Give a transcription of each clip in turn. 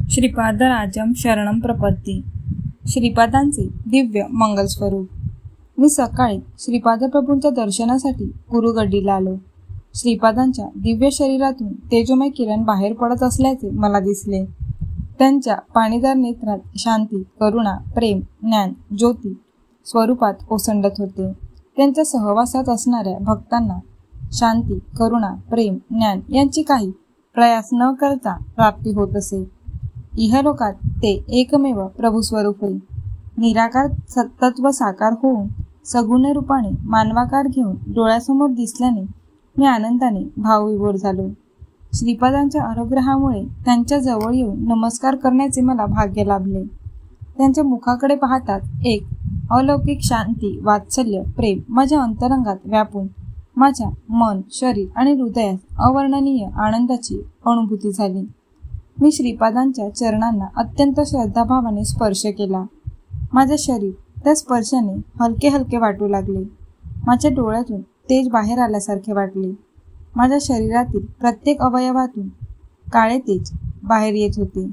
श्रीपादराजम शरणम प्रपत्ती. श्रीपादांचे दिव्य मंगलस्वरूप. मी सकाळी श्रीपाद प्रभूंच्या दर्शनासाठी गुरुगड्डीला आलो. श्रीपादांच्या दिव्य शरीरातून तेजोमय किरण बाहेर पडत असल्याचे मला दिसले. त्यांच्या पाणीदार नेत्रात शांती, करुणा, प्रेम, ज्ञान, ज्योती स्वरूपात ओसंडत होते. त्यांच्या सहवासात असणाऱ्या भक्तांना शांती, करुणा, प्रेम, ज्ञान यांची काही प्रयास न करता प्राप्ती होत असे. इहलोकात ते एकमेव प्रभुस्वरूप होई. निराकार तत्व साकार होऊन सगुण रूपाने मानवाकार घेऊन डोळ्यासमोर दिसल्याने मी आनंदाने भावविभोर झालो. श्रीपादांच्या अनुग्रहामुळे त्यांच्या जवळ येऊन नमस्कार करण्याचे मला भाग्य लाभले. त्यांच्या मुखाकडे पाहताच एक अलौकिक शांती, वात्सल्य, प्रेम माझ्या अंतरंगात व्यापून माझ्या मन, शरीर आणि हृदयात अवर्णनीय आनंदाची अनुभूती झाली. मी श्रीपादांच्या चरणांना अत्यंत श्रद्धाभावाने स्पर्श केला. माझे शरीर त्या स्पर्शाने हलके हलके वाटू लागले. माझ्या डोळ्यातून तेज बाहेर आल्यासारखे वाटले. माझ्या शरीरातील प्रत्येक अवयवातून काळे तेज बाहेर येत होते.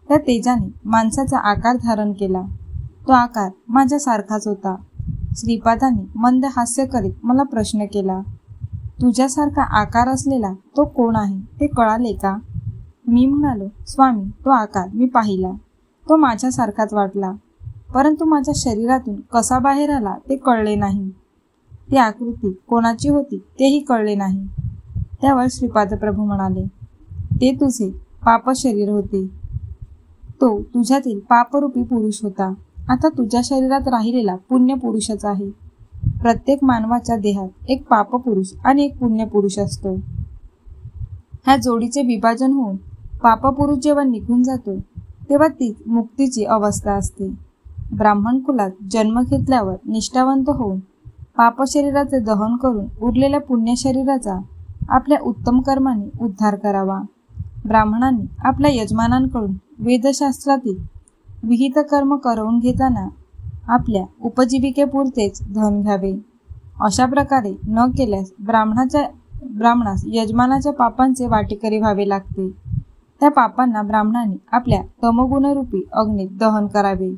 त्या तेजाने माणसाचा आकार धारण केला. तो आकार माझ्यासारखाच होता. श्रीपादांनी मंद हास्य करीत मला प्रश्न केला, तुझ्यासारखा आकार असलेला तो कोण आहे ते कळाले का? मी म्हणालो, स्वामी, तो आकार मी पाहिला. तो माझ्यासारखाच वाटला, परंतु माझ्या शरीरातून कसा बाहेर आला ते कळले नाही. ती आकृती कोणाची होती तेही कळले नाही. त्यावर श्रीपाद प्रभू म्हणाले, ते तुझे पाप शरीर होते. तो तुझ्यातील पापरूपी पुरुष होता. आता तुझ्या शरीरात राहिलेला पुण्य पुरुषच आहे. प्रत्येक मानवाच्या देहात एक पाप पुरुष आणि एक पुण्य पुरुष असतो. ह्या जोडीचे विभाजन होऊन पापपुरुष जेव्हा निघून जातो तेव्हा तीच मुक्तीची अवस्था असते. ब्राह्मण कुलात जन्म घेतल्यावर निष्ठावंत होऊन पाप शरीराचे दहन करून उरलेल्या पुण्य शरीराचा आपल्या उत्तम कर्मांनी उद्धार करावा. ब्राह्मणांनी आपल्या यजमानांकडून वेदशास्त्रातील विहित कर्म करवून घेताना आपल्या उपजीविकेपुरतेच धन घ्यावे. अशा प्रकारे न केल्यास ब्राह्मणास यजमानाच्या पापांचे वाटेकरी व्हावे लागते. त्या पापांना ब्राह्मणाने आपल्या तमगुणरूपी अग्नीत दहन करावे.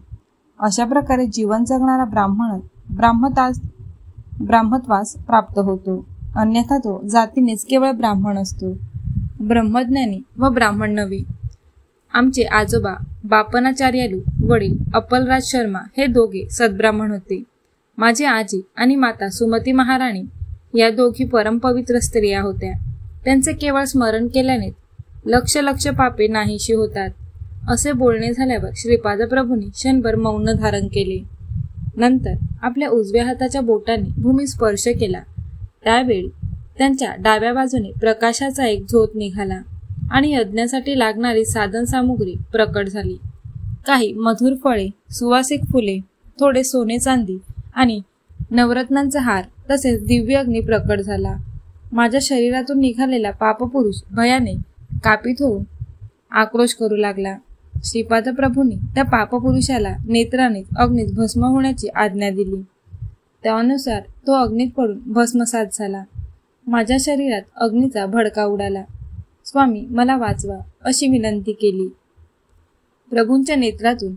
अशा प्रकारे जीवन जगणारा ब्राह्मत्वास प्राप्त होतो. अन्यथा तो जातीनेच केवळ ब्राह्मण असतो, ब्रह्मज्ञानी व ब्राह्मण नव्हे. आमचे आजोबा बापनाचार्यालू वडील अप्पलराज शर्मा हे दोघे सद्ब्राह्मण होते. माझी आजी आणि माता सुमती महाराणी या दोघी परमपवित्र स्त्रिया होत्या. त्यांचे केवळ स्मरण केल्याने लक्ष लक्ष पापे नाहीशी होतात. असे बोलणे झाल्यावर श्रीपाद प्रभूंनी क्षणभर मौन धारण केले. नंतर आपल्या उजव्या हाताच्या बोटांनी भूमी स्पर्श केला. त्यावेळी त्यांच्या डाव्या बाजूने प्रकाशाचा एक झोत निघाला आणि यज्ञासाठी लागणारी साधन सामुग्री प्रकट झाली. काही मधुर फळे, सुवासिक फुले, थोडे सोने चांदी आणि नवरत्नांचा हार तसेच दिव्य अग्नी प्रकट झाला. माझ्या शरीरातून निघालेला पापपुरुष भयाने कापित होऊन आक्रोश करू लागला. श्रीपाद प्रभूंनी त्या पापपुरुषाला नेत्राने अग्नीत भस्म होण्याची आज्ञा दिली. त्यानुसार तो अग्नीत पडून भस्मसात झाला. माझ्या शरीरात अग्नीचा भडका उडाला. स्वामी, मला वाचवा अशी विनंती केली. प्रभूंच्या नेत्रातून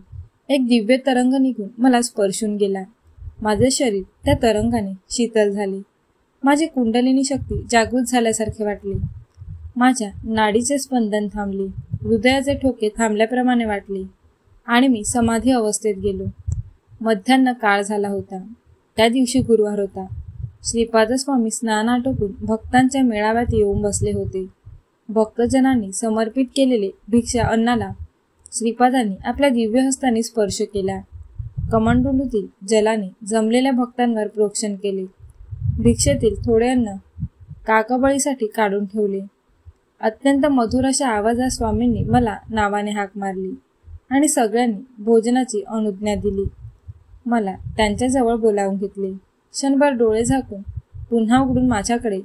एक दिव्य तरंग निघून मला स्पर्शून गेला. माझे शरीर त्या तरंगाने शीतल झाले. माझी कुंडलिनी शक्ती जागृत झाल्यासारखे वाटले. माझ्या नाडीचे स्पंदन थांबले. हृदयाचे ठोके थांबल्याप्रमाणे वाटले आणि मी समाधी अवस्थेत गेलो. मध्यान्ह काळ झाला होता. त्या दिवशी गुरुवार होता. श्रीपाद स्वामी स्नान आटोपून भक्तांच्या मेळाव्यात येऊन बसले होते. भक्तजनांनी समर्पित केलेले भिक्षा अन्नाला श्रीपादांनी आपल्या दिव्य हस्ताने स्पर्श केला. कमंडलूतील जलाने जमलेल्या भक्तांवर प्रोक्षण केले. भिक्षेतील थोडे अन्न काकबळीसाठी काढून ठेवले. अत्यंत मधुर अशा आवाजात स्वामींनी मला नावाने हाक मारली आणि सगळ्यांनी भोजनाची अनुज्ञा दिली. मला त्यांच्याजवळ बोलावून घेतले. क्षणभर डोळे झाकून पुन्हा उघडून माझ्याकडे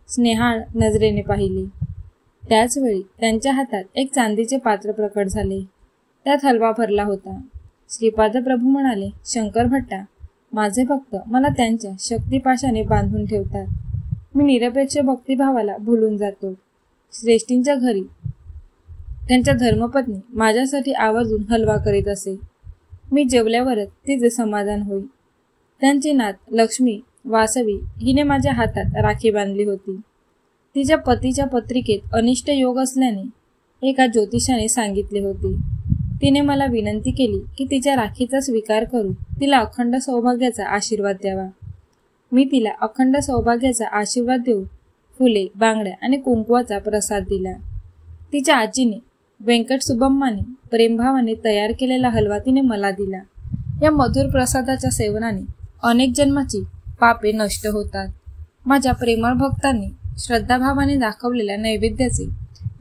स्नेहाळ नजरेने पाहिले. त्याचवेळी त्यांच्या हातात एक चांदीचे पात्र प्रकट झाले. त्यात हलवा भरला होता. श्रीपाद प्रभू म्हणाले, शंकर भट्टा, माझे भक्त मला त्यांच्या शक्तिपाशाने बांधून ठेवतात. मी निरपेक्ष भक्तिभावाला भुलून जातो. श्रेष्ठींच्या घरी त्यांच्या धर्मपत्नी माझ्यासाठी आवर्जून हलवा करीत असे. मी जेवल्यावरच तिचे समाधान होई. त्यांची नात लक्ष्मी वासवी हिने माझ्या हातात राखी बांधली होती. तिच्या पतीच्या पत्रिकेत अनिष्ट योग असल्याने एका ज्योतिषाने सांगितले होते. तिने मला विनंती केली की तिच्या राखीचा स्वीकार करून तिला अखंड सौभाग्याचा आशीर्वाद द्यावा. मी तिला अखंड सौभाग्याचा आशीर्वाद देऊन फुले, बांगड्या आणि कुंकवाचा प्रसाद दिला. तिच्या आजीने व्यंकट सुब्बम्माने प्रेमभावाने तयार केलेला हलवा तिने मला दिला. या मधुर प्रसादाच्या सेवनाने अनेक जन्माची पापे नष्ट होतात. माझ्या प्रेमळ भक्तांनी श्रद्धाभावाने दाखवलेल्या नैवेद्याचे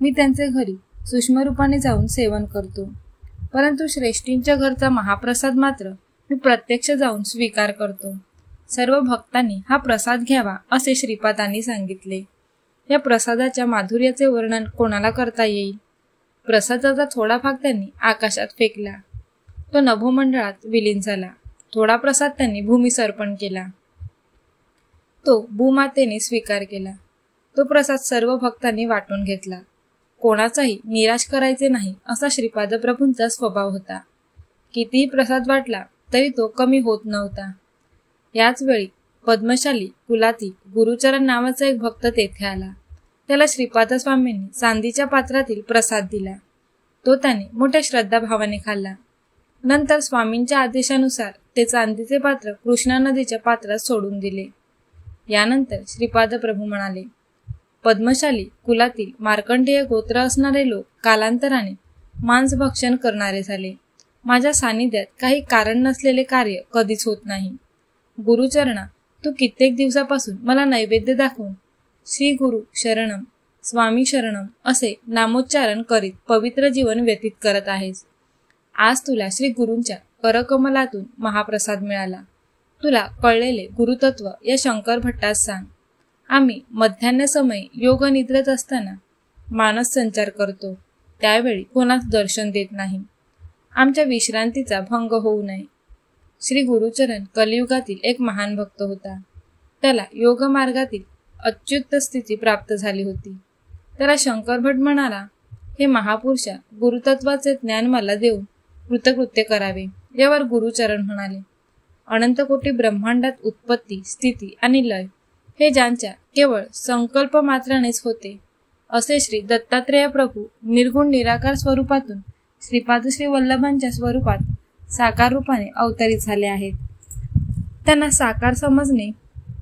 मी त्यांचे घरी सूक्ष्म रूपाने जाऊन सेवन करतो. परंतु श्रेष्ठींच्या घरचा महाप्रसाद मात्र मी प्रत्यक्ष जाऊन स्वीकार करतो. सर्व भक्तांनी हा प्रसाद घ्यावा असे श्रीपादांनी सांगितले. या प्रसादाच्या माधुर्याचे वर्णन कोणाला करता येईल. प्रसादाचा थोडा भाग त्यांनी आकाशात फेकला. तो नभोमंडळात विलीन झाला. थोडा प्रसाद त्यांनी भूमीस अर्पण केला. तो भूमातेने स्वीकार केला. तो प्रसाद सर्व भक्तांनी वाटून घेतला. कोणाचाही निराश करायचे नाही असा श्रीपाद प्रभूंचा स्वभाव होता. कितीही प्रसाद वाटला तरी तो कमी होत नव्हता. याच वेळी पद्मशाली कुलातील गुरुचरण नावाचा एक भक्त तेथे आला. त्याला श्रीपाद स्वामींनी चांदीच्या पात्रातील प्रसाद दिला. तो त्याने मोठ्या श्रद्धाभावाने खाल्ला. नंतर स्वामींच्या आदेशानुसार ते चांदीचे पात्र कृष्णा नदीच्या पात्रात सोडून दिले. यानंतर श्रीपाद प्रभू म्हणाले, पद्मशाली कुलातील मार्कंडेय गोत्र असणारे लोक कालांतराने मांसभक्षण करणारे झाले. माझ्या सानिध्यात काही कारण नसलेले कार्य कधीच होत नाही. गुरुचरणा, तू कित्येक दिवसापासून मला नैवेद्य दाखवून श्री गुरु शरणम, स्वामी शरणम असे नामोच्चारण करीत पवित्र जीवन व्यतीत करत आहेस. आज तुला श्री गुरूंच्या करकमलातून महाप्रसाद मिळाला. तुला कळलेले गुरुतत्व या शंकर भट्टास सांग. आम्ही मध्यान्ह समयी योग निद्रेत असताना मानस संचार करतो. त्यावेळी कोणास दर्शन देत नाही. आमच्या विश्रांतीचा भंग होऊ नये. श्री गुरुचरण कलियुगातील एक महान भक्त होता. त्याला योग मार्गातील अच्युत स्थिती प्राप्त झाली होती. त्याला शंकर भट म्हणाला, हे महापुरुषा, गुरुतत्वाचे ज्ञान मला देऊन कृतकृत्य करावे. यावर गुरुचरण म्हणाले, अनंत कोटी ब्रह्मांडात उत्पत्ती, स्थिती आणि लय हे ज्यांच्या केवळ संकल्प मात्रानेच होते, असे श्री दत्तात्रेय प्रभू निर्गुण निराकार स्वरूपातून श्रीपाद श्री वल्लभांच्या स्वरूपात साकार रूपाने अवतरित झाले आहेत. त्यांना साकार समजणे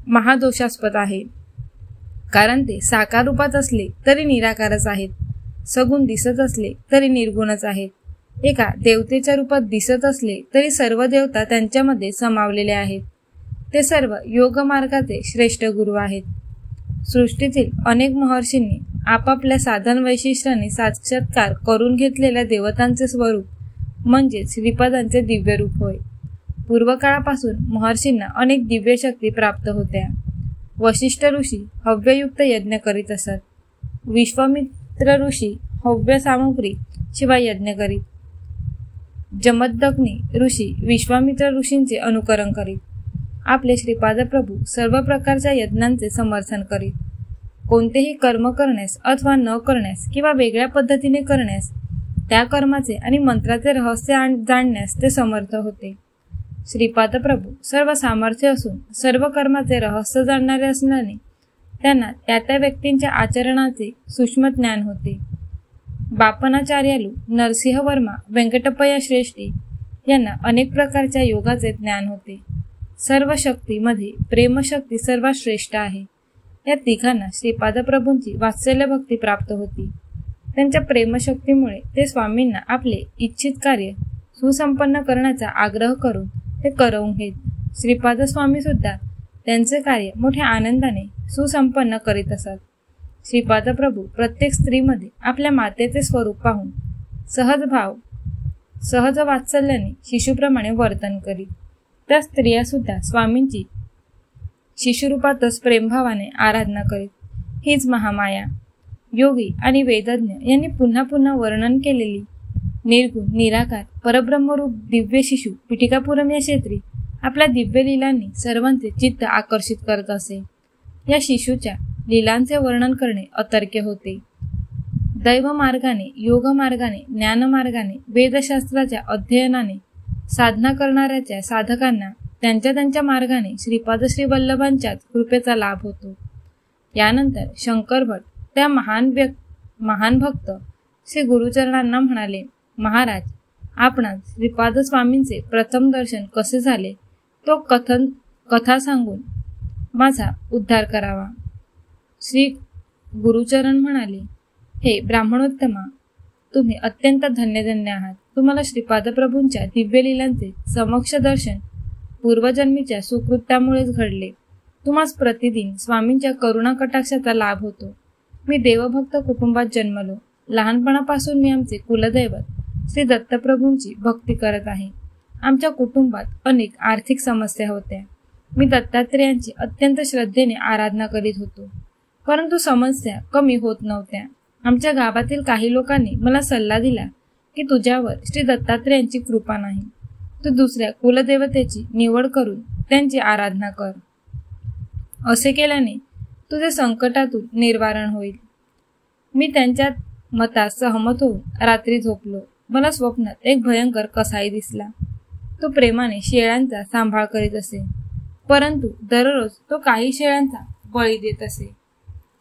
महादोषास्पद आहे. कारण ते साकार रूपात असले तरी निराकारच आहेत. सगुण दिसत असले तरी निर्गुणच आहेत. एका देवतेच्या रूपात दिसत असले तरी सर्व देवता त्यांच्यामध्ये समावलेले आहेत. ते सर्व योग मार्गाचे श्रेष्ठ गुरु आहेत. सृष्टीतील अनेक महर्षींनी आपापल्या साधन वैशिष्ट्याने साक्षात्कार करून घेतलेल्या देवतांचे स्वरूप म्हणजे श्रीपादांचे दिव्य रूप होय. पूर्वकाळापासून महर्षींना अनेक दिव्य शक्ती प्राप्त होत्या. वशिष्ठ ऋषी हव्ययुक्त यज्ञ करीत असत. विश्वामित्र ऋषी हव्य सामुग्री शिवाय यज्ञ करीत. जमदग्नी ऋषी विश्वामित्र ऋषींचे अनुकरण करीत. आपले श्रीपाद प्रभू सर्व प्रकारच्या यज्ञांचे समर्थन करीत. कोणतेही कर्म करण्यास अथवा न करण्यास किंवा वेगळ्या पद्धतीने करण्यास त्या कर्माचे आणि मंत्राचे रहस्य जाणण्यास ते समर्थ होते. श्रीपाद प्रभू सर्व सामर्थ्य असून सर्व कर्माचे रहस्य जाणणारे असल्याने त्यांना त्या त्या व्यक्तींच्या आचरणाचे सूक्ष्म ज्ञान होते. बापनाचार्यालू, नरसिंह वर्मा, व्यंकटप्पया श्रेष्ठी यांना अनेक प्रकारच्या योगाचे ज्ञान होते. सर्व शक्तीमध्ये प्रेमशक्ती सर्वात श्रेष्ठ आहे. या तिघांना श्रीपाद प्रभूंची वात्सल्य भक्ती प्राप्त होती. त्यांच्या प्रेमशक्तीमुळे ते स्वामींना आपले इच्छित कार्य सुसंपन्न करण्याचा आग्रह करून ते करवून घेत. श्रीपाद स्वामी सुद्धा त्यांचे कार्य मोठ्या आनंदाने सुसंपन्न करीत असत. श्रीपाद प्रभू प्रत्येक स्त्रीमध्ये आपल्या मातेचे स्वरूप पाहून सहज वात्सल्याने शिशुप्रमाणे वर्तन करीत. त्या स्त्रिया सुद्धा स्वामींची शिशुरूपातच प्रेमभावाने आराधना करीत. हीच महामाया. योगी आणि वेदज्ञ यांनी पुन्हा पुन्हा वर्णन केलेली निर्गुण निराकार परब्रह्मरूप दिव्य शिशु पिटिकापुरम या क्षेत्री आपल्या दिव्य लीलांनी सर्वांचे चित्त आकर्षित करत असे. या शिशूच्या लीलांचे वर्णन करणे अतर्क्य होते. दैव मार्गाने, योग मार्गाने, ज्ञान मार्गाने, वेदशास्त्राच्या अध्ययनाने साधना करणाऱ्याच्या साधकांना त्यांच्या त्यांच्या मार्गाने श्रीपाद श्री वल्लभांच्याच कृपेचा लाभ होतो. यानंतर शंकर भट त्या महान भक्त श्री गुरुचरणांना म्हणाले, महाराज, आपणास श्रीपाद स्वामींचे प्रथम दर्शन कसे झाले तो कथा सांगून माझा उद्धार करावा. श्री गुरुचरण म्हणाले, हे ब्राह्मणोत्तमा, तुम्ही अत्यंत धन्य आहात. तुम्हाला श्रीपाद प्रभूंच्या दिव्य लीलांचे समक्ष दर्शन पूर्वजन्मीच्या सुकृत्यामुळेच घडले. तुम्हास प्रतिदिन स्वामींच्या करुणा कटाक्षाचा लाभ होतो. मी देवभक्त कुटुंबात जन्मलो. लहानपणापासून मी आमचे कुलदैवत श्री दत्तप्रभूंची भक्ती करत आहे. आमच्या कुटुंबात अनेक आर्थिक समस्या होत्या. मी दत्तात्रेयांची अत्यंत श्रद्धेने आराधना करीत होतो, परंतु समस्या कमी होत नव्हत्या. आमच्या गावातील काही लोकांनी मला सल्ला दिला की तुझ्यावर श्री दत्तात्रेयांची कृपा नाही. तू दुसऱ्या कुलदेवतेची निवड करून त्यांची आराधना कर. असे केल्याने तुझे संकटातून निवारण होईल. मी त्यांच्या मतास सहमत होऊन रात्री झोपलो. मला स्वप्नात एक भयंकर कसाई दिसला. तो प्रेमाने शेळ्यांचा सांभाळ करीत असे, परंतु दररोज तो काही शेळ्यांचा बळी देत असे.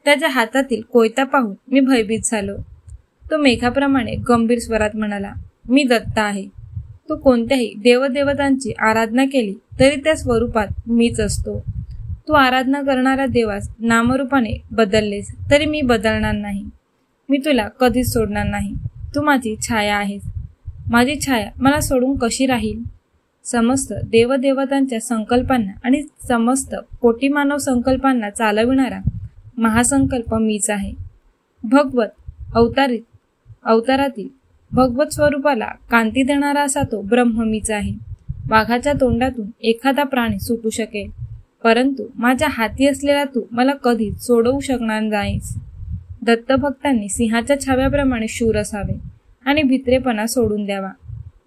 त्याच्या हातातील कोयता पाहून मी भयभीत झालो. तो मेघाप्रमाणे गंभीर स्वरात म्हणाला, मी दत्त आहे. तू कोणत्याही देवदेवतांची आराधना केली तरी त्या स्वरूपात मीच असतो. तू आराधना करणाऱ्या देवास नामरूपाने बदललेस तरी मी बदलणार नाही. मी तुला कधीच सोडणार नाही. तू माझी छाया आहेस. माझी छाया मला सोडून कशी राहील? समस्त देवदेवतांच्या संकल्पांना आणि समस्त कोटी मानव संकल्पांना चालविणारा महासंकल्प मीच आहे. भगवत अवतारातील भगवत स्वरूपाला कांती देणारा असा तो ब्रह्म मीच आहे. वाघाच्या तोंडातून एखादा प्राणी सुटू शकेल, परंतु माझ्या हाती असलेला तू मला कधीच सोडवू शकणार नाहीस. दत्तभक्तांनी सिंहाच्या छाव्याप्रमाणे शूर असावे आणि भित्रेपणा सोडून द्यावा.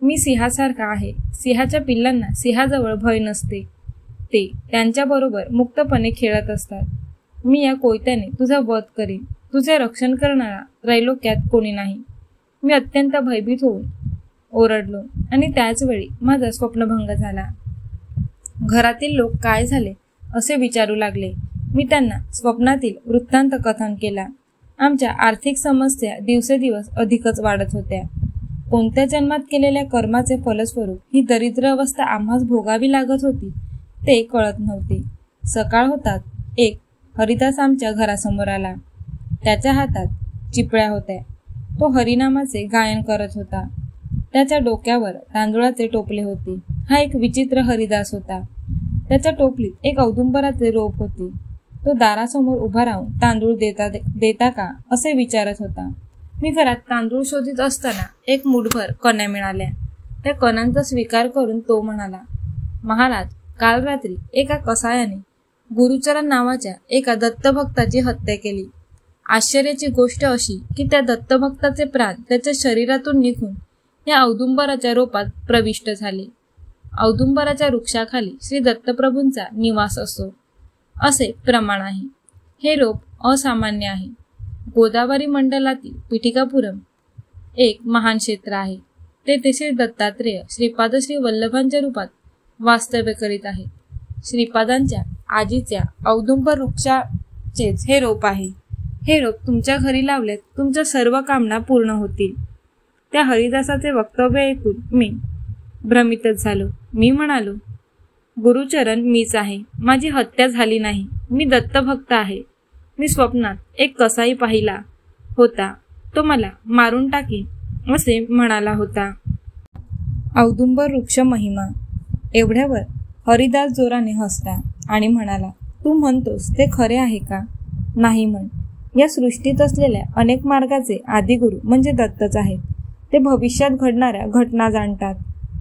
मी सिंहासारखा आहे. सिंहाच्या पिल्लांना सिंहाजवळ भय नसते. ते त्यांच्याबरोबर मुक्तपणे खेळत असतात. मी या कोयत्याने तुझा वध करीन. तुझे रक्षण करणारा त्रैलोक्यात कोणी नाही. मी अत्यंत भयभीत होऊन ओरडलो आणि त्याच वेळी माझा स्वप्नभंग झाला. घरातील लोक काय झाले असे विचारू लागले. मी त्यांना स्वप्नातील वृत्तांत कथन केला. आमच्या आर्थिक समस्या दिवसेदिवस अधिकच वाढत होत्या. कोणत्या जन्मात केलेल्या कर्माचे फलस्वरूप ही दरिद्र अवस्था आम्हास भोगावी लागत होती ते कळत नव्हते. सकाळ होतात एक हरिदास आमच्या घरासमोर आला. त्याच्या हातात चिपळ्या होत्या. तो हरिनामाचे गायन करत होता. त्याच्या डोक्यावर तांदुळाचे टोपले होते. हा एक विचित्र हरिदास होता. त्याच्या टोपलीत एक औदुंबराचे रोप होते. तो दारासमोर उभा राहून तांदूळ देता का असे विचारत होता. मी घरात तांदूळ शोधित असताना एक मुठभर कण्या मिळाल्या. त्या कणांचा स्वीकार करून तो म्हणाला, महाराज, काल रात्री एका कसायाने गुरुचरण नावाच्या एका दत्तभक्ताची हत्या केली. आश्चर्याची गोष्ट अशी की त्या दत्तभक्ताचे प्राण त्याच्या शरीरातून निघून या औदुंबराच्या रोपात प्रविष्ट झाले. औदुंबराच्या वृक्षाखाली श्री दत्तप्रभूंचा निवास असो असे प्रमाण आहे. हे रोप असामान्य आहे. गोदावरी मंडलातील पिठिकापुरम एक महान क्षेत्र आहे. तेथे श्री दत्तात्रेय श्रीपाद श्री वल्लभांच्या रूपात वास्तव्य करीत आहेत. श्रीपादांच्या आजीच्या औदुंबर वृक्षाचेच हे रोप आहे. हे रोप तुमच्या घरी लावलेत तुमच्या सर्व कामना पूर्ण होतील. त्या हरिदासाचे वक्तव्य ऐकून मी भ्रमितच झालो. मी म्हणालो, गुरुचरण मीच आहे. माझी हत्या झाली नाही. मी दत्तभक्त आहे. मी स्वप्नात एक कसाई पाहिला होता. तो मला मारून टाकीन असे म्हणाला होता. औदुंबर वृक्ष महिमा. एवढ्यावर हरिदास जोराने हसला आणि म्हणाला, तू म्हणतोस ते खरे आहे का? नाही म्हण. या सृष्टीत असलेल्या अनेक मार्गाचे आदिगुरु म्हणजे दत्तच आहेत. ते भविष्यात घडणाऱ्या घटना जाणतात.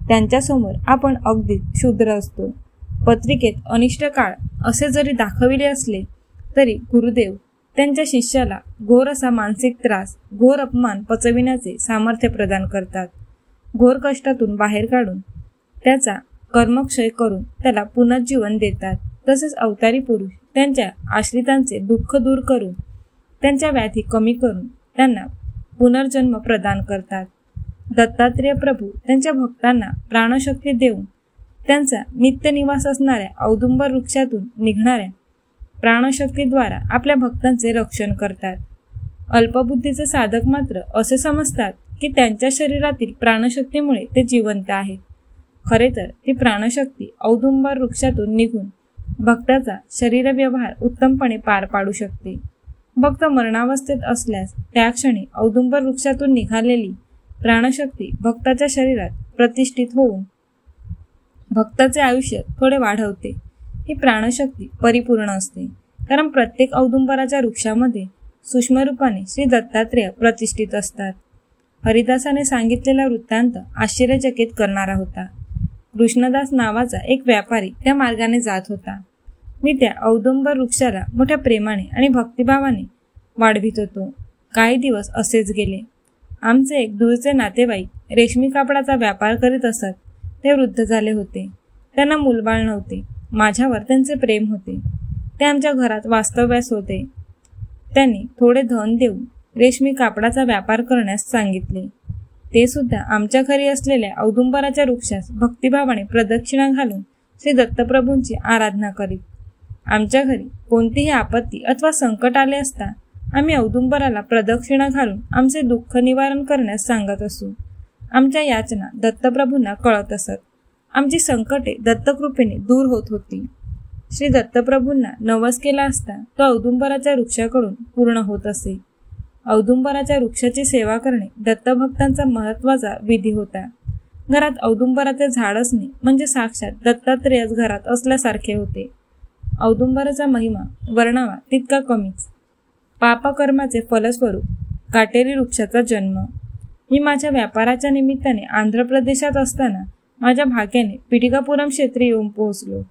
त्यांच्यासमोर आपण अगदी क्षुद्र असतो. पत्रिकेत अनिष्ट काळ असे जरी दाखविले असले तरी गुरुदेव त्यांच्या शिष्याला घोर असा मानसिक त्रास, घोर अपमान पचविण्याचे सामर्थ्य प्रदान करतात. घोर कष्टातून बाहेर काढून त्याचा कर्मक्षय करून त्याला पुनर्जीवन देतात. तसेच अवतारी पुरुष त्यांच्या आश्रितांचे दुःख दूर करून त्यांच्या व्याधी कमी करून त्यांना पुनर्जन्म प्रदान करतात. दत्तात्रेय प्रभू त्यांच्या भक्तांना प्राणशक्ती देऊन त्यांचा नित्य निवास असणाऱ्या औदुंबर वृक्षातून निघणाऱ्या प्राणशक्तीद्वारा आपल्या भक्तांचे रक्षण करतात. अल्पबुद्धीचे साधक मात्र असे समजतात की त्यांच्या शरीरातील प्राणशक्तीमुळे ते जिवंत आहेत. खरे तर ती प्राणशक्ती औदुंबर वृक्षातून निघून भक्ताचा शरीर व्यवहार उत्तमपणे पार पाडू शकते. भक्त मरणावस्थेत असल्यास त्या क्षणी औदुंबर वृक्षातून निघालेली प्राणशक्ती भक्ताच्या शरीरात प्रतिष्ठित होऊन भक्ताचे आयुष्य थोडे वाढवते. ही प्राणशक्ती परिपूर्ण असते, कारण प्रत्येक औदुंबराच्या वृक्षामध्ये सूक्ष्म रूपाने श्री दत्तात्रेय प्रतिष्ठित असतात. हरिदासाने सांगितलेला वृत्तांत आश्चर्यचकित करणारा होता. कृष्णदास नावाचा एक व्यापारी त्या मार्गाने जात होता. मी त्या औदुंबर वृक्षाला मोठ्या प्रेमाने आणि भक्तिभावाने वाढवित होतो. काही दिवस असेच गेले. आमचे एक दूरचे नातेवाईक रेशमी कापडाचा व्यापार करीत असत. ते वृद्ध झाले होते. त्यांना मूलबाळ नव्हते. माझ्यावर त्यांचे प्रेम होते. ते आमच्या घरात वास्तव्यास होते. त्यांनी थोडे धन देऊन रेशमी कापडाचा व्यापार करण्यास सांगितले. ते सुद्धा आमच्या घरी असलेल्या औदुंबराच्या वृक्षास भक्तिभावाने प्रदक्षिणा घालून श्री दत्तप्रभूंची आराधना करीत. आमच्या घरी कोणतीही आपत्ती अथवा संकट आले असता आम्ही औदुंबराला प्रदक्षिणा घालून आमचे दुःख निवारण करण्यास सांगत असू. आमच्या याचना दत्तप्रभूंना कळत असत. आमची संकटे दत्तकृपेने दूर होत होती. श्री दत्तप्रभूंना नवस केला असता तो औदुंबराच्या वृक्षाकडून पूर्ण होत असे. औदुंबराच्या वृक्षाची सेवा करणे दत्तभक्तांचा महत्त्वाचा विधी होता. घरात औदुंबराचे झाड असणे म्हणजे साक्षात दत्तात्रेयच घरात असल्यासारखे होते. औदुंबराचा महिमा वर्णावा तितका कमीच. पापकर्माचे फलस्वरूप काटेरी वृक्षाचा जन्म. मी माझ्या व्यापाराच्या निमित्ताने आंध्र प्रदेशात असताना माझ्या भाग्याने पिटिकापुरम क्षेत्री येऊन पोहोचलो.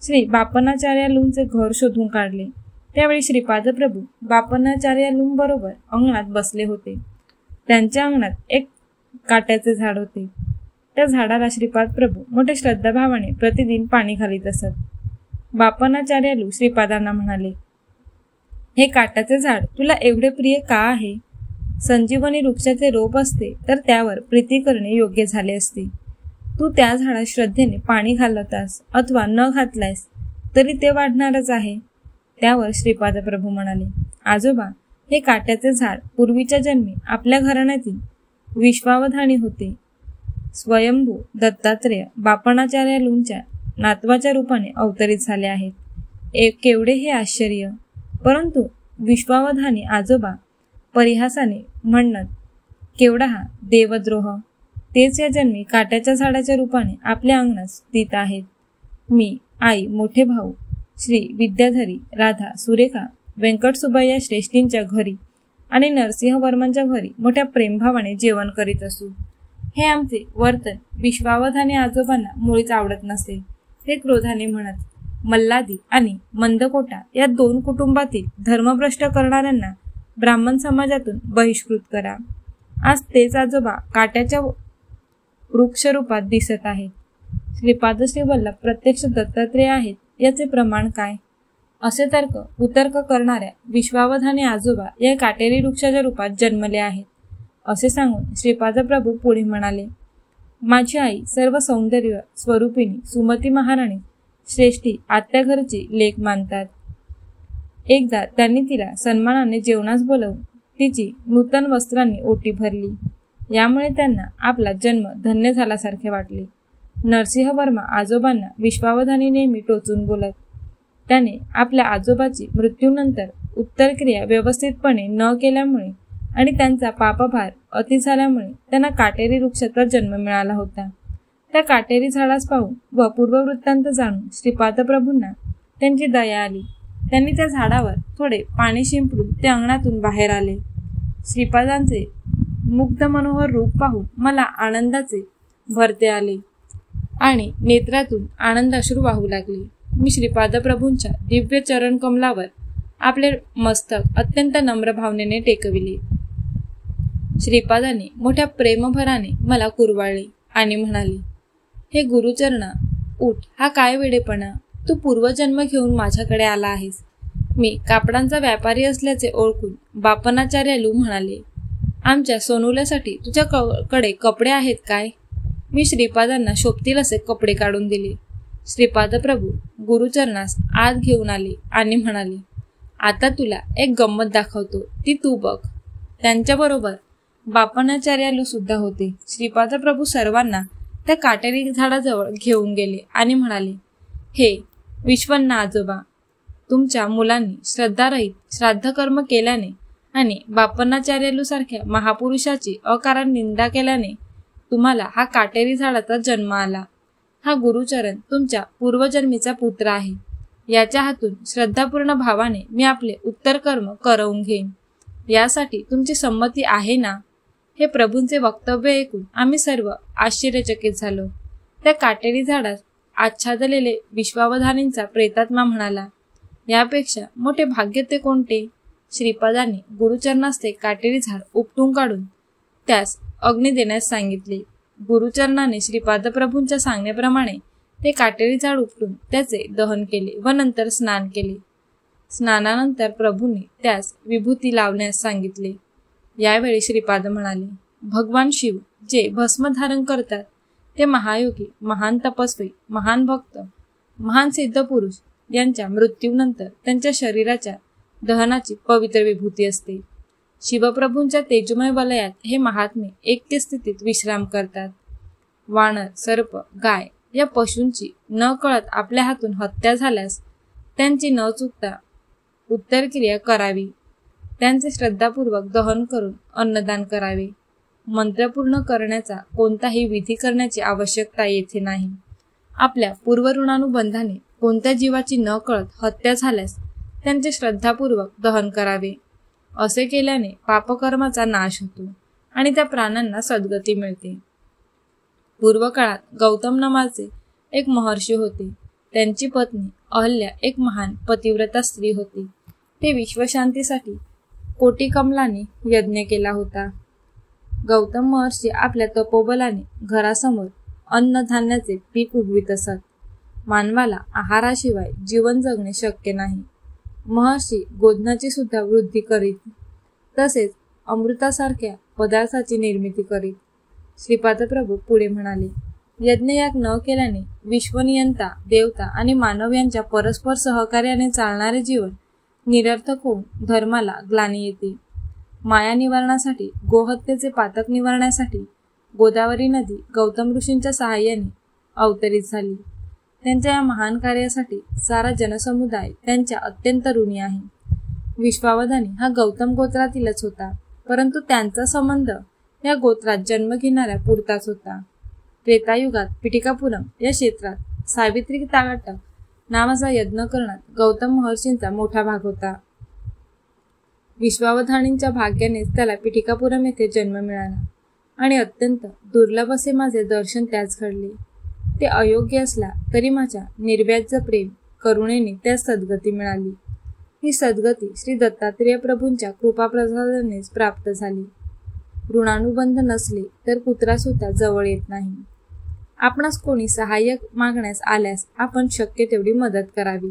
श्री बापनाचार्यालूंचे घर शोधून काढले. त्यावेळी श्रीपादप्रभू बापनाचार्यालूं बरोबर अंगणात बसले होते. त्यांच्या अंगणात एक काट्याचे झाड होते. त्या झाडाला श्रीपाद प्रभू मोठ्या श्रद्धाभावाने प्रतिदिन पाणी घालीत असत. बापनाचार्यालू श्रीपादांना म्हणाले, हे काट्याचे झाड तुला एवढे प्रिय का आहे? संजीवनी वृक्षाचे रोप असते तर त्यावर प्रीती करणे योग्य झाले असते. तू त्या झाडात श्रद्धेने पाणी घालतास अथवा न घातलायस तरी ते वाढणारच आहे. त्यावर श्रीपाद प्रभू म्हणाले, आजोबा, हे काट्याचे झाड पूर्वीच्या जन्मी आपल्या घराण्यातील विश्वावधानी होते. स्वयंभू दत्तात्रेय बापनाचार्यालूंच्या नातवाच्या रूपाने अवतरित झाले आहेत. केवढे हे आश्चर्य! परंतु विश्वावधानी आजोबा परिहासाने म्हणत, केवढा हा देवद्रोह! तेच या जन्मी काट्याच्या झाडाच्या रूपाने आपल्या अंगणात स्थित आहेत. मी, आई, मोठे भाऊ श्री विद्याधरी, राधा, सुरेखा, व्यंकटसुबैया श्रेष्ठींच्या घरी आणि नरसिंह वर्मांच्या घरी मोठ्या प्रेमभावाने जेवण करीत असू. हे आमचे वर्तन विश्वावधानी आजोबांना मुळीच आवडत नसे. ते क्रोधाने म्हणत, मल्लादी आणि मंदकोटा या दोन कुटुंबातील धर्मभ्रष्ट करणाऱ्यांना ब्राह्मण समाजातून बहिष्कृत करा. आज तेच आजोबा काट्याच्या वृक्षरूपात दिसत आहेत. श्रीपाद श्री वल्लभ प्रत्यक्ष दत्तात्रेय आहेत याचे प्रमाण काय? असे कुतर्क करणाऱ्या विश्वावधानी आजोबा या काटेरी वृक्षाच्या रूपात जन्मले आहेत असे सांगून श्रीपाद प्रभू पुढे म्हणाले, माझी आई सर्व सौंदर्य स्वरूपिणी सुमती महाराणी श्रेष्ठी आत्या घरची लेक मानतात. एकदा त्यांनी तिला सन्मानाने जेवणास बोलवून तिची नूतन वस्त्रांनी ओटी भरली. यामुळे त्यांना आपला जन्म धन्य झाल्यासारखे वाटले. नरसिंह वर्मा आजोबांना विश्वावधानी नेहमी टोचून बोलत. त्याने आपल्या आजोबाची मृत्यूनंतर उत्तरक्रिया व्यवस्थितपणे न केल्यामुळे आणि त्यांचा पापभार अति झाल्यामुळे त्यांना काटेरी वृक्षाचा जन्म मिळाला होता. त्या काटेरी झाडास पाहून व पूर्ववृत्तांत जाणून श्रीपादप्रभूंना त्यांची दया आली. त्यांनी त्या झाडावर थोडे पाणी शिंपडून ते अंगणातून बाहेर आले. श्रीपादांचे मुग्ध मनोहर रूप पाहून मला आनंदाचे भरते आले आणि नेत्रातून आनंदाश्रू वाहू लागले. मी श्रीपादप्रभूंच्या दिव्य चरण कमलावर आपले मस्तक अत्यंत नम्र भावनेने टेकविले. श्रीपादांनी मोठ्या प्रेमभराने मला कुरवाळले आणि म्हणाले, हे गुरुचरणा, उठ, हा काय वेडेपणा! तू पूर्वजन्म घेऊन माझ्याकडे आला आहेस. मी कापडांचा व्यापारी असल्याचे ओळखून बापनाचार्यालू म्हणाले, आमच्या सोनुल्यासाठी तुझ्याकडे कपडे आहेत काय? मी श्रीपादांना शोभतील असे कपडे काढून दिले. श्रीपाद प्रभू गुरुचरणास आत घेऊन आले आणि म्हणाले, आता तुला एक गंमत दाखवतो, ती तू बघ. त्यांच्याबरोबर बापनाचार्यालू सुद्धा होते. श्रीपाद प्रभू सर्वांना त्या काटेरी झाडाजवळ घेऊन गेले आणि म्हणाले, हे विश्वन्ना आजोबा, तुमच्या मुलांनी श्रद्धारहित श्राद्धकर्म केल्याने आणि बापनाचार्यालू सारख्या महापुरुषाची अकारण निंदा केल्याने तुम्हाला हा काटेरी झाडाचा जन्म आला. हा गुरुचरण तुमच्या पूर्वजन्मीचा पुत्र आहे. याच्या हातून श्रद्धापूर्ण भावाने मी आपले उत्तर कर्म करवून घेईन. यासाठी तुमची संमती आहे ना? हे प्रभूंचे वक्तव्य ऐकून आम्ही सर्व आश्चर्यचकित झालो. त्या काटेरी झाडास आच्छादलेले विश्वावधानींचा प्रेतात्मा म्हणाला, यापेक्षा मोठे भाग्य ते कोणते? श्रीपादांनी गुरुचरणास ते काटेरी झाड उपटून काढून त्यास अग्नी देण्यास सांगितले. गुरुचरणाने श्रीपादप्रभूंच्या सांगण्याप्रमाणे ते काटेरी झाड उपटून त्याचे दहन केले व नंतर स्नान केले. स्नानानंतर प्रभूंनी त्यास विभूती लावण्यास सांगितले. यावेळी श्रीपाद म्हणाले, भगवान शिव जे भस्म धारण करतात ते महायोगी, महान तपस्वी, महान भक्त, महान सिद्ध पुरुष यांच्या मृत्यूनंतर त्यांच्या शरीराच्या दहनाची पवित्र विभूती असते. शिवप्रभूंच्या तेजमय वलयात हे महात्मे ऐक्य स्थितीत विश्राम करतात. वानर, सर्प, गाय या पशूंची न कळत आपल्या हातून हत्या झाल्यास त्यांची न चुकता उत्तरक्रिया करावी. त्यांचे श्रद्धापूर्वक दहन करून अन्नदान करावे. मंत्रपूर्ण करण्याचा कोणताही विधी करण्याची आवश्यकता येथे नाही. आपल्या पूर्वऋणानुबंधाने कोणत्या जीवाची न कळत हत्या झाल्यास त्यांचे श्रद्धापूर्वक दहन करावे. असे केल्याने पापकर्माचा नाश होतो आणि त्या प्राण्यांना सद्गती मिळते. पूर्वकाळात गौतम नावाचे एक महर्षी होते. त्यांची पत्नी अहल्या एक महान पतिव्रता स्त्री होती. ते विश्वशांतीसाठी कोटी कमलाने यज्ञ केला होता. गौतम महर्षी आपल्या तपोबलाने घरासमोर अन्नधान्याचे पीक उगवित असत. मानवाला आहाराशिवाय जीवन जगणे शक्य नाही. महर्षी गोधनाची सुद्धा वृद्धी करीत, तसेच अमृतासारख्या पदार्थाची निर्मिती करीत. श्रीपाद प्रभू पुढे म्हणाले, यज्ञयाग न केल्याने विश्वनियंता, देवता आणि मानव यांच्या परस्पर सहकार्याने चालणारे जीवन निरर्थक होऊन धर्माला ग्लानी येते. माया निवारणासाठी, गोहत्येचे पातक निवारण्यासाठी गोदावरी नदी गौतम ऋषींच्या सहाय्याने अवतरित झाली. त्यांच्या या महान कार्यासाठी सारा जनसमुदाय त्यांच्या अत्यंत ऋणी आहे. विश्वावधानी हा गौतम गोत्रातीलच होता, परंतु त्यांचा संबंध या गोत्रात जन्म घेणाऱ्या पुरताच होता. त्रेतायुगात पिटिकापुरम या क्षेत्रात सावित्री ताटाक नावाचा यज्ञ करण्यात गौतम महर्षींचा मोठा भाग होता. विश्वावधानींच्या भाग्यानेच त्याला पिटिकापुरम येथे जन्म मिळाला आणि अत्यंत दुर्लभ असे माझे दर्शन त्याच घडले. ते अयोग्य असला तरी माझ्या निर्व्याज प्रेम करुणेने त्यास सद्गती मिळाली. ही सद्गती श्री दत्तात्रेय प्रभूंच्या कृपाप्रसादानेच प्राप्त झाली. ऋणानुबंध नसले तर कुत्रा सुद्धा जवळ येत नाही. आपणास कोणी सहाय्य मागण्यास आल्यास आपण शक्य तेवढी मदत करावी.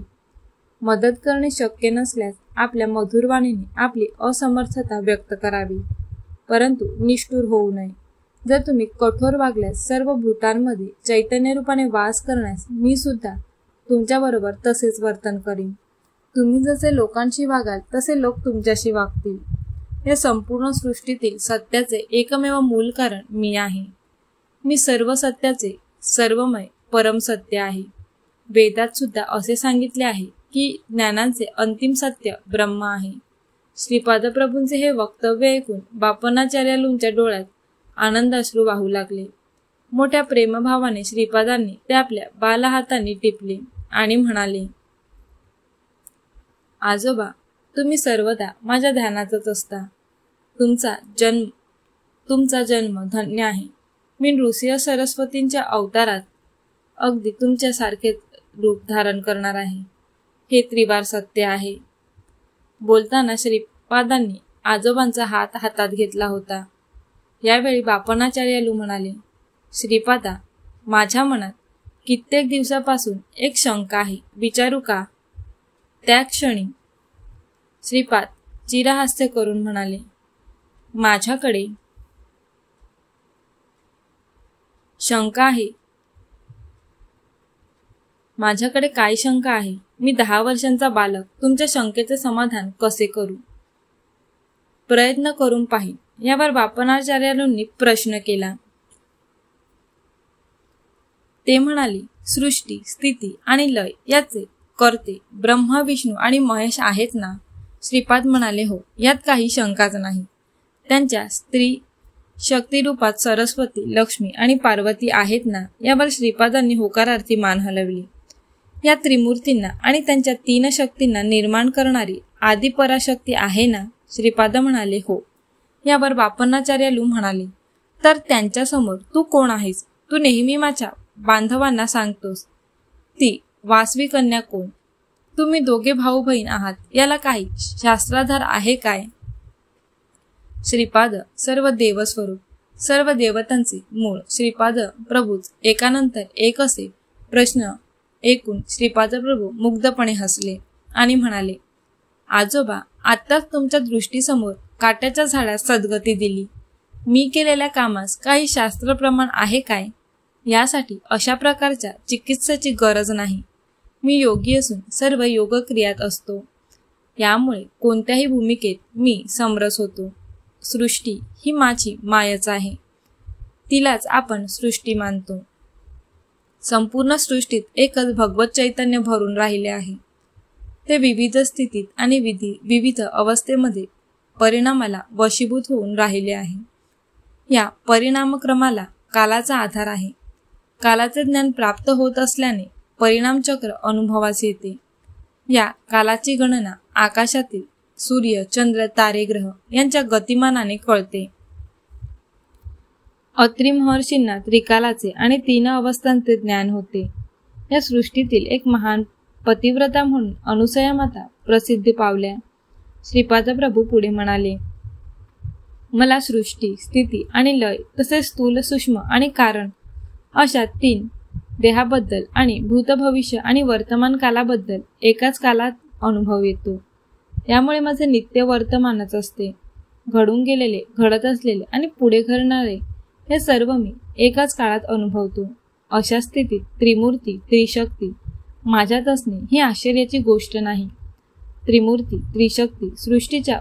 मदत करणे शक्य नसल्यास आपल्या मधुरवाणीने आपली असमर्थता व्यक्त करावी, परंतु निष्ठुर होऊ नये. जर तुम्ही कठोर वागल्यास सर्व भूतांमध्ये चैतन्य रूपाने वास करण्यास मी सुद्धा तुमच्याबरोबर तसेच वर्तन करीन. तुम्ही जसे लोकांशी वागाल तसे लोक तुमच्याशी वागतील. या संपूर्ण सृष्टीतील सत्याचे एकमेव मूल कारण मी आहे. मी सर्व सत्याचे सर्वमय परम सत्य आहे. वेदात सुद्धा असे सांगितले आहे की ज्ञानाचे अंतिम सत्य ब्रह्म आहे. श्रीपाद प्रभूंचे हे वक्तव्य ऐकून बापनाचार्यालूंच्या डोळ्यात आनंदाश्रू वाहू लागले. मोठ्या प्रेमभावाने श्रीपादांनी ते आपल्या बालहातांनी टिपले आणि म्हणाले, आजोबा, तुम्ही सर्वदा माझ्या ध्यानातच असता. तुमचा जन्म धन्य आहे. मी नृसिंह सरस्वतींच्या अवतारात अगदी तुमच्यासारखे रूप धारण करणार आहे. हे त्रिवार सत्य आहे. बोलताना श्रीपादांनी आजोबांचा हात हातात घेतला होता. यावेळी बापनाचार्यालू म्हणाले, श्रीपादा, माझ्या मनात कित्येक दिवसापासून एक शंका आहे, विचारू का? त्या क्षणी श्रीपाद चिरहास्य करून म्हणाले, माझ्याकडे शंका आहे. माझ्याकडे काय शंका आहे? मी 10 वर्षांचा बालक तुमच्या शंकेचे समाधान कसे करू? प्रयत्न करून पाहीन. यावर बापनाचार्यांनी प्रश्न केला. ते म्हणाले, सृष्टी, स्थिती आणि लय याचे कर्ते ब्रह्मा, विष्णू आणि महेश आहेत ना? श्रीपाद म्हणाले, हो, यात काही शंकाच नाही. त्यांच्या स्त्री शक्तिरूपात सरस्वती, लक्ष्मी आणि पार्वती आहेत ना? यावर श्रीपादांनी होकारार्थी मान हलवली. या त्रिमूर्तींना आणि त्यांच्या 3 शक्तींना निर्माण करणारी आदी पराशक्ती आहे ना? श्रीपाद म्हणाले, हो. यावर बापनाचार्यालू म्हणाले, तर त्यांच्यासमोर तू कोण आहेस? तू नेहमी माझ्या बांधवांना सांगतोस ती वासवी कन्या कोण? तुम्ही दोघे भाऊ बहीण आहात, याला काही शास्त्राधार आहे काय? श्रीपाद सर्व देवस्वरूप, सर्व देवतांचे मूळ श्रीपाद प्रभूच एकानंतर एक असे प्रश्न ऐकून श्रीपाद प्रभू मुग्धपणे हसले आणि म्हणाले, आजोबा, आत्ताच तुमच्या दृष्टीसमोर काट्याच्या झाडास सद्गती दिली. मी केलेल्या कामास काही शास्त्रप्रमाण आहे काय? यासाठी अशा प्रकारच्या चिकित्सेची गरज नाही. मी योगी असून सर्व योगक्रियात असतो. यामुळे कोणत्याही भूमिकेत मी समरस होतो. सृष्टी ही माझी मायाच आहे. तिलाच आपण सृष्टी मानतो. संपूर्ण सृष्टीत एकच भगवत चैतन्य भरून राहिले आहे. ते विविध स्थितीत आणि विविध अवस्थेमध्ये परिणामाला वशीभूत होऊन राहिले आहे. या परिणामक्रमाला कालाचा आधार आहे. कालाचे ज्ञान प्राप्त होत असल्याने परिणामचक्र अनुभवास येते. या कालाची गणना आकाशातील सूर्य, चंद्र, तारे, ग्रह यांच्या गतिमानाने कळते. अत्रि महर्षींना त्रिकालाचे आणि 3 अवस्थांचे ज्ञान होते. या सृष्टीतील एक महान पतिव्रता म्हणून अनुसया माता प्रसिद्धी पावल्या. श्रीपाद प्रभू पुढे म्हणाले, मला सृष्टी, स्थिती आणि लय तसेच स्थूल, सूक्ष्म आणि कारण अशा 3 देहाबद्दल आणि भूत, भविष्य आणि वर्तमान कालाबद्दल एकाच कालात अनुभव येतो. यामुळे माझे नित्य वर्तमानच असते. घडून गेलेले, घडत असलेले आणि पुढे घडणारे हे सर्व मी एकाच काळात अनुभवतो. अशा स्थितीत त्रिमूर्ती, त्रिशक्ती माझ्यात असणे ही आश्चर्याची गोष्ट नाही. त्रिमूर्ती, त्रिशक्ती सृष्टीच्या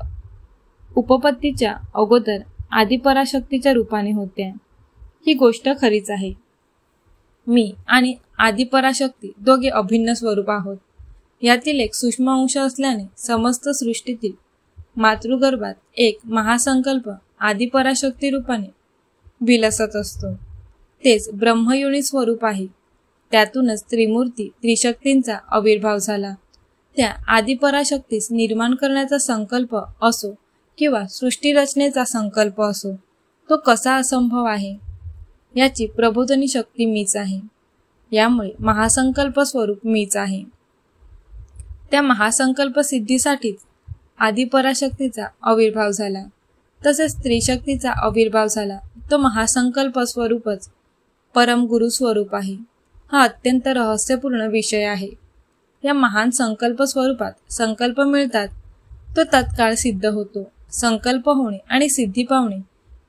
उपपत्तीच्या अगोदर आदिपराशक्तीच्या रूपाने होत्या. ही गोष्ट खरीच आहे. मी आणि आदिपराशक्ती दोघे अभिन्न स्वरूप आहोत. यातील एक सूक्ष्म अंश असल्याने समस्त सृष्टीतील मातृगर्भात एक महासंकल्प आदिपराशक्ती रूपाने विलसत असतो. तेच ब्रह्मयोनी स्वरूप आहे. त्यातूनच त्रिमूर्ती, त्रिशक्तींचा आविर्भाव झाला. त्या आदिपराशक्तीस निर्माण करण्याचा संकल्प असो किंवा सृष्टी रचनेचा संकल्प असो, तो कसा असंभव आहे? याची प्रबोधनी शक्ती मीच आहे. यामुळे महासंकल्प स्वरूप मीच आहे. त्या महासंकल्प सिद्धीसाठीच आदिपराशक्तीचा आविर्भाव झाला. तसेच त्रिशक्तीचा आविर्भाव झाला. तो महासंकल्प स्वरूपच परमगुरु स्वरूप आहे. हा अत्यंत रहस्यपूर्ण विषय आहे. या महान संकल्प स्वरूपात संकल्प मिळतात, तो तत्काळ सिद्ध होतो. संकल्प होणे आणि सिद्धी पावणे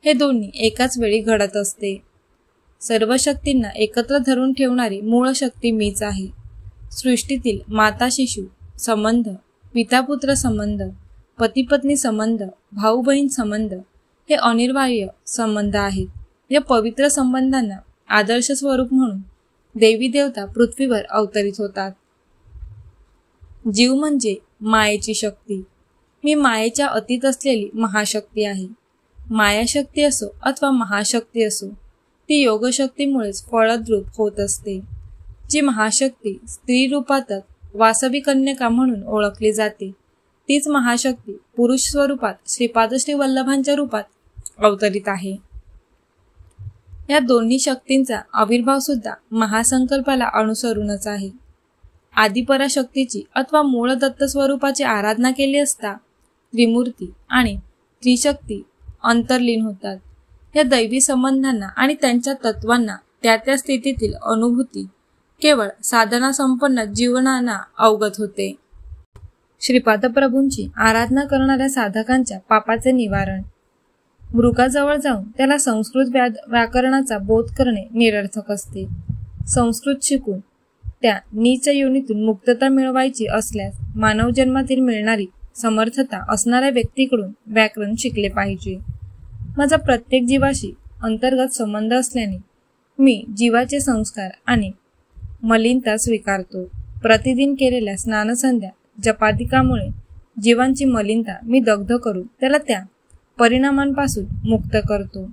हे दोन्ही एकाच वेळी घडत असते. सर्व शक्तींना एकत्र धरून ठेवणारी मूळ शक्ती मीच आहे. सृष्टीतील माता शिशु संबंध, पितापुत्र संबंध, पतिपत्नी संबंध, भाऊ बहीण संबंध हे अनिवार्य संबंध आहेत. या पवित्र संबंधांना आदर्श स्वरूप म्हणून देवी देवता पृथ्वीवर अवतरित होतात. जीव म्हणजे मायेची शक्ती. मी मायेच्या अतीत असलेली महाशक्ती आहे. मायाशक्ती असो अथवा महाशक्ती असो, ती योगशक्तीमुळेच फळद्रूप होत असते. जी महाशक्ती स्त्री रूपातच वासवी कन्यका म्हणून ओळखली जाते, तीच महाशक्ती पुरुष स्वरूपात श्रीपाद श्री वल्लभांच्या रूपात अवतरित आहे. या दोन्ही शक्तींचा आविर्भाव सुद्धा महासंकल्पाला अनुसरूनच आहे. आदिपराशक्तीची अथवा मूळ दत्त स्वरूपाची आराधना केली असता त्रिमूर्ती आणि त्रिशक्ती अंतर्लीन होतात. या दैवी संबंधांना आणि त्यांच्या तत्वांना त्या त्या स्थितीतील अनुभूती केवळ साधना संपन्न जीवनाना अवगत होते. श्रीपाद प्रभूंची आराधना करणाऱ्या साधकांच्या पापाचे निवारण. मृगाजवळ जाऊन त्याला संस्कृत व्याकरणाचा बोध करणे निरर्थक असते. संस्कृत शिकून त्या नीच योनीतून मुक्तता मिळवायची असल्यास मानवजन्मातील मिळणारी समर्थता असणाऱ्या व्यक्तीकडून व्याकरण शिकले पाहिजे. माझा प्रत्येक जीवाशी अंतर्गत संबंध असल्याने मी जीवाचे संस्कार आणि मलिनता स्वीकारतो. प्रतिदिन केलेल्या स्नानसंध्या जपादिकामुळे जीवांची मलिनता मी दग्ध करून त्याला त्या परिणामांपासून मुक्त करतो.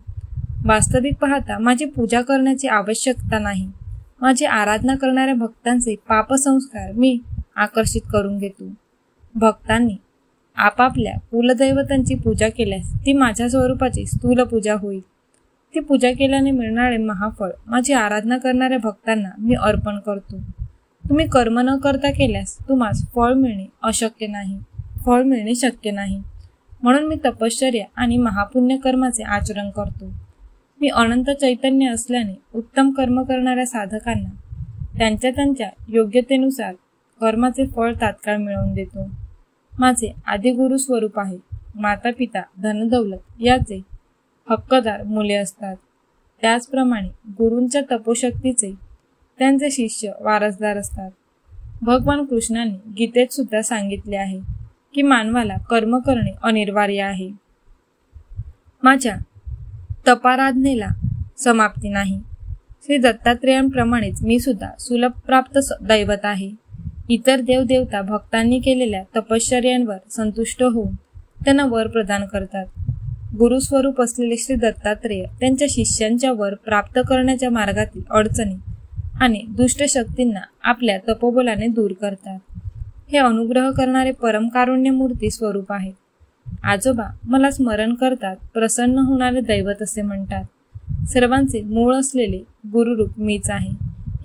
वास्तविक पाहता माझी पूजा करण्याची आवश्यकता नाही. माझी आराधना करणाऱ्या भक्तांचे पापसंस्कार मी आकर्षित करून घेतो. भक्तांनी आपापल्या कुलदैवतांची पूजा केल्यास ती माझ्या स्वरूपाची स्थूल पूजा होईल. ती पूजा केल्याने मिळणारे महाफळ माझी आराधना करणाऱ्या भक्तांना मी अर्पण करतो. तुम्ही कर्म न करता केल्यास तुम्हास फळ मिळणे शक्य नाही. म्हणून मी तपश्चर्या आणि महापुण्य कर्माचे आचरण करतो. मी अनंत चैतन्य असल्याने उत्तम कर्म करणाऱ्या साधकांना त्यांच्या योग्यतेनुसार कर्माचे फळ तात्काळ मिळवून देतो. माझे आदिगुरु स्वरूप आहे. माता पिता धनदौलत याचे हक्कदार मुले असतात. त्याचप्रमाणे गुरूंच्या तपोशक्तीचे त्यांचे शिष्य वारसदार असतात. भगवान कृष्णाने गीतेत सुद्धा सांगितले आहे की मानवाला कर्म करणे अनिवार्य आहे. माझ्या तपाराधनेला समाप्ती नाही. श्री दत्तात्रेयांप्रमाणेच मी सुद्धा सुलभ प्राप्त दैवत आहे. इतर देवदेवता भक्तांनी केलेल्या तपश्चर्यांवर संतुष्ट होऊन त्यांना वर प्रदान करतात. गुरुस्वरूप असलेले श्री दत्तात्रेय त्यांच्या शिष्यांच्या वर प्राप्त करण्याच्या मार्गातील अडचणी आणि दुष्ट शक्तींना आपल्या तपोबलाने दूर करतात. हे अनुग्रह करणारे परमकारुण्यमूर्ती स्वरूप आहेत. आजोबा मला स्मरण करतात प्रसन्न होणारे दैवत असे म्हणतात. सर्वांचे मूळ असलेले गुरुरूप मीच आहे.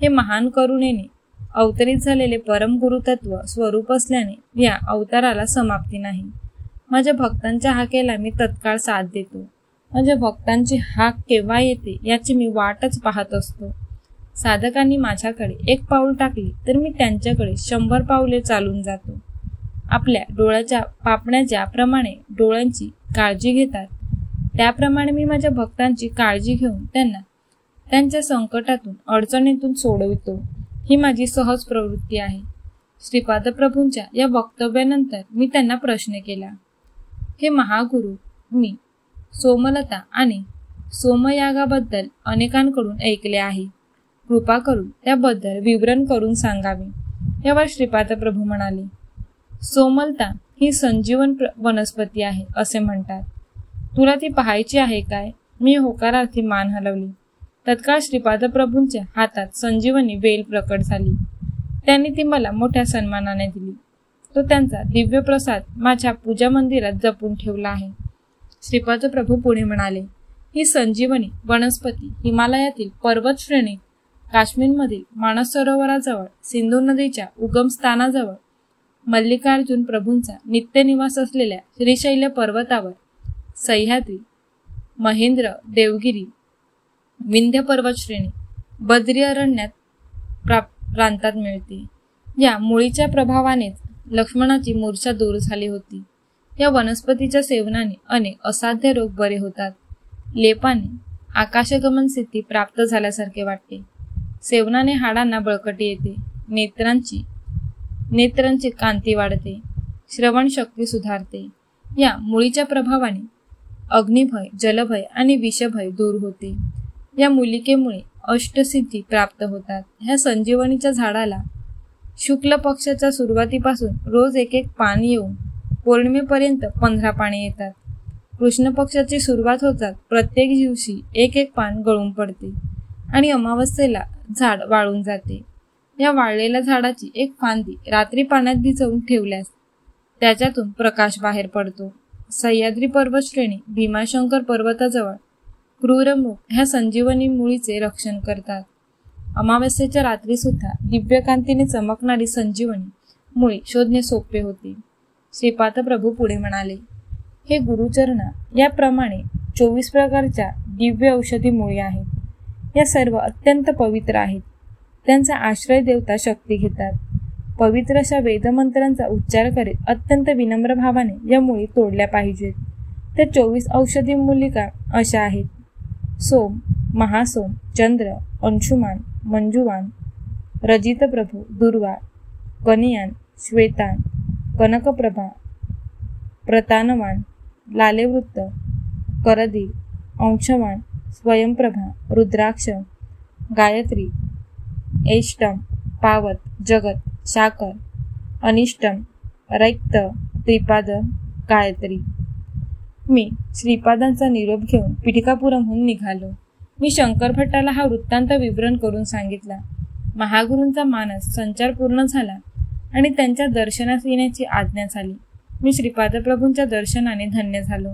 हे महान करुणेने अवतरित झालेले परम गुरुतत्व स्वरूप असल्याने या अवताराला समाप्ती नाही. माझ्या भक्तांच्या हाकेला मी तत्काळ साथ देतो. माझ्या भक्तांची हाक केव्हा येते याची मी वाटच पाहत असतो. साधकांनी माझ्याकडे एक पाऊल टाकले तर मी त्यांच्याकडे 100 पावले चालून जातो. आपल्या डोळ्याच्या पापण्या ज्याप्रमाणे डोळ्यांची काळजी घेतात त्याप्रमाणे मी माझ्या भक्तांची काळजी घेऊन त्यांना त्यांच्या संकटातून अडचणीतून सोडवितो. ही माझी सहज प्रवृत्ती आहे. श्रीपाद प्रभूंच्या या वक्तव्यानंतर मी त्यांना प्रश्न केला. हे महागुरु, मी सोमलता आणि सोमयागाबद्दल अनेकांकडून ऐकले आहे. कृपा करून त्याबद्दल विवरण करून सांगावे. यावर श्रीपाद प्रभू म्हणाले, सोमलता ही संजीवन वनस्पती आहे असे म्हणतात. तुला ती पाहायची आहे काय? मी होकारार्थी मान हलवली. तत्काळ श्रीपाद प्रभूंच्या हातात संजीवनी वेल प्रकट झाली. त्यांनी ती मला मोठ्या सन्मानाने दिली. तो त्यांचा दिव्य प्रसाद माझ्या पूजा मंदिरात जपून ठेवला आहे. श्रीपाद प्रभू पुढे म्हणाले, ही संजीवनी वनस्पती हिमालयातील पर्वत श्रेणीत, काश्मीरमधील मानस सरोवराजवळ, सिंधू नदीच्या उगमस्थानाजवळ, मल्लिकार्जुन प्रभूंचा नित्य निवास असलेल्या श्रीशैल्य पर्वतावर, सह्याद्री, महेंद्र, देवगिरी, विंध्य पर्वत श्रेणी, बद्री अरण्यात प्रांतात मिळते. या मुळीच्या प्रभावानेच लक्ष्मणाची मूर्छा दूर झाली होती. या वनस्पतीच्या सेवनाने अनेक असाध्य रोग बरे होतात. लेपाने आकाशगमन सिद्धी प्राप्त झाल्यासारखे वाटते. सेवनाने हाडांना बळकटी येते. नेत्रांची कांती वाढते. श्रवण शक्ती सुधारते. या मुळीच्या प्रभावाने अग्निभय, जलभय आणि विषभय दूर होते. या मूलिकेमुळे अष्टसिद्धी प्राप्त होतात. ह्या संजीवनीच्या झाडाला शुक्ल पक्षाच्या सुरुवातीपासून रोज एक पान येऊन पौर्णिमेपर्यंत 15 पाने येतात. कृष्ण पक्षाची सुरुवात होतात प्रत्येक दिवशी एक पान गळून पडते आणि अमावस्येला झाड वाळून जाते. या वाळलेल्या झाडाची एक फांदी रात्री पाण्यात भिजवून ठेवल्यास त्याच्यातून प्रकाश बाहेर पडतो. सह्याद्री पर्वत श्रेणी, भीमाशंकर पर्वताजवळ क्रूरमुख ह्या संजीवनी मुळीचे रक्षण करतात. अमावस्येच्या रात्री सुद्धा दिव्यकांतीने चमकणारी संजीवनी मुळी शोधणे सोपे होते. श्रीपाद प्रभू पुढे म्हणाले, हे गुरुचरणा, याप्रमाणे 24 प्रकारच्या दिव्य औषधी मुळी आहेत. या सर्व अत्यंत पवित्र आहेत. त्यांचा आश्रय देवता शक्ती घेतात. पवित्र अशा वेदमंत्रांचा उच्चार करीत अत्यंत विनम्र भावाने या मुळी तोडल्या पाहिजेत. त्या 24 औषधी मूलिका अशा आहेत: सोम, महासोम, चंद्र, अंशुमान, मंजुवान, रजितप्रभू, दुर्वा, कनियान, श्वेतान, कनकप्रभा, प्रतानवान, लालेवृत्त, करदी, अंशवान, स्वयंप्रभा, रुद्राक्ष, गायत्री, एष्टम, पावत, जगत, शाकर, अनिष्टम, रक्त, त्रिपाद, गायत्री. मी श्रीपादांचा निरोप घेऊन पिठिकापुरमहून निघालो. मी शंकरभट्टाला हा वृत्तांत विवरण करून सांगितला. महागुरूंचा मानस संचार पूर्ण झाला आणि त्यांच्या दर्शनास येण्याची आज्ञा झाली. मी श्रीपादप्रभूंच्या दर्शनाने धन्य झालो.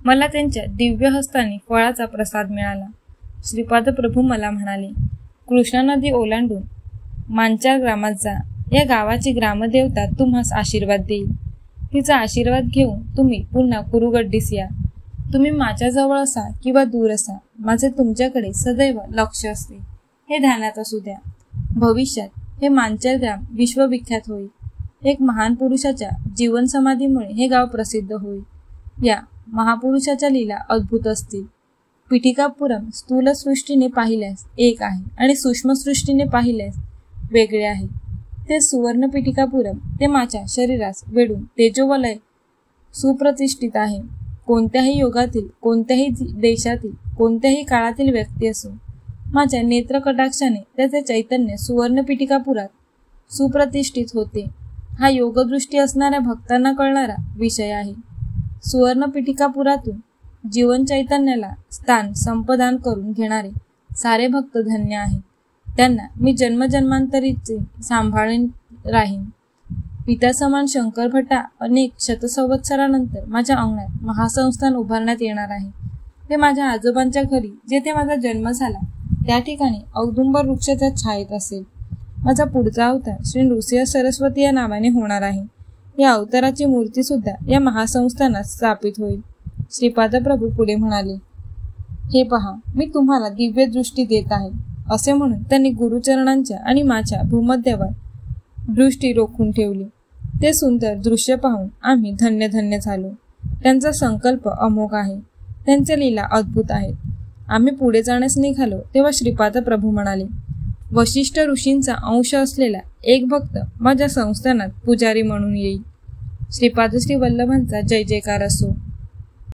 मला त्यांच्या दिव्य हस्ताने फळाचा प्रसाद मिळाला. श्रीपादप्रभू मला म्हणाले, कृष्णा नदी ओलांडून मांचार ग्रामात जा. या गावाची ग्रामदेवता तुम्हास आशीर्वाद देईल. तिचा आशीर्वाद घेऊन तुम्ही पुन्हा कुरुगड्डीस या. तुम्ही माझ्याजवळ असा किंवा दूर असा, माझे तुमच्याकडे सदैव लक्ष असते, हे ध्यानात असू द्या. भविष्यात हे मांचार ग्राम विश्वविख्यात होईल. एक महान पुरुषाच्या जीवन समाधीमुळे हे गाव प्रसिद्ध होईल. या महापुरुषाच्या लीला अद्भुत असतील. पिठिकापुरम स्थूल सृष्टीने पाहिल्यास एक आहे आणि सूक्ष्म सृष्टीने पाहिल्यास वेगळे आहे. ते सुवर्ण पिठिकापुरम ते माझ्या शरीरास वेढून तेजोवलय सुप्रतिष्ठित आहे. कोणत्याही युगातील, कोणत्याही देशातील, कोणत्याही काळातील व्यक्ती असो, माझ्या नेत्रकटाक्षाने त्याचे चैतन्य सुवर्ण पिठिकापुरात सुप्रतिष्ठित होते. हा योगदृष्टी असणाऱ्या भक्तांना कळणारा विषय आहे. सुवर्ण पिठिकापुरातून जीवन चैतन्याला स्थान संपदान करून घेणारे सारे भक्त धन्य आहेत. त्यांना मी जन्मजन्मांतरीचे सांभाळून राहीन. पित्यासमान शंकरभट्टा अनेक शतसंवत्सरानंतर माझ्या अंगणात महासंस्थान उभारण्यात येणार आहे. ते माझ्या आजोबांच्या घरी, जेथे माझा जन्म झाला, त्या ठिकाणी औदुंबर वृक्षाच्या छायेत असेल. माझा पुढचा अवतार श्री नृसिंह सरस्वती या नावाने होणार आहे. या अवताराची मूर्ती सुद्धा या महासंस्थानात स्थापित होईल. श्रीपादप्रभू पुढे म्हणाले, हे पहा, मी तुम्हाला दिव्य दृष्टी देत आहे. असे म्हणून त्यांनी गुरुचरणांच्या आणि माझ्या भूमध्यावर दृष्टी रोखून ठेवली. ते सुंदर दृश्य पाहून आम्ही धन्य धन्य झालो. त्यांचा संकल्प अमोघ आहे. त्यांच्या लीला अद्भुत आहेत. आम्ही पुढे जाण्यास निघालो तेव्हा श्रीपादप्रभू म्हणाले, वशिष्ठ ऋषींचा अंश असलेला एक भक्त माझ्या संस्थानात पुजारी म्हणून येईल. श्रीपाद श्री वल्लभांचा जय जयकार असो.